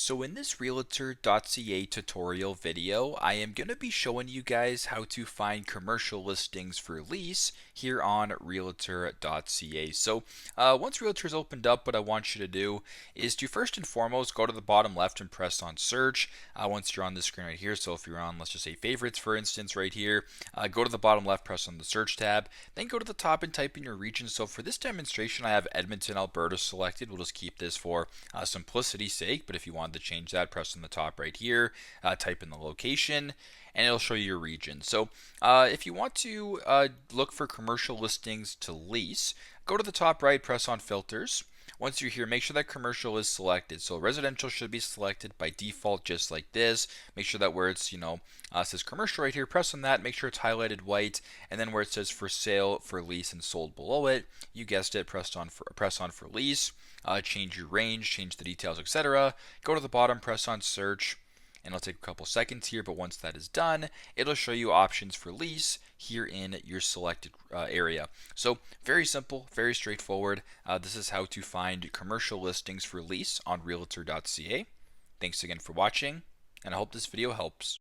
So in this Realtor.ca tutorial video, I am going to be showing you guys how to find commercial listings for lease here on Realtor.ca. So once Realtor's opened up, what I want you to do is to first and foremost go to the bottom left and press on search once you're on the screen right here. So if you're on, let's just say favorites for instance right here, go to the bottom left, press on the search tab, then go to the top and type in your region. So for this demonstration, I have Edmonton, Alberta selected. We'll just keep this for simplicity's sake, but if you wanted to change that, press on the top right here, type in the location, and it'll show you your region. So if you want to look for commercial listings to lease, go to the top right, press on filters. Once you're here, make sure that commercial is selected. So residential should be selected by default, just like this. Make sure that where it's, says commercial right here, press on that. Make sure it's highlighted white. And then where it says for sale, for lease, and sold below it, you guessed it, press on for lease. Change your range, change the details, etc. Go to the bottom, press on search, and it'll take a couple seconds here, but once that is done, it'll show you options for lease here in your selected area. So very simple, very straightforward. This is how to find commercial listings for lease on Realtor.ca. Thanks again for watching, and I hope this video helps.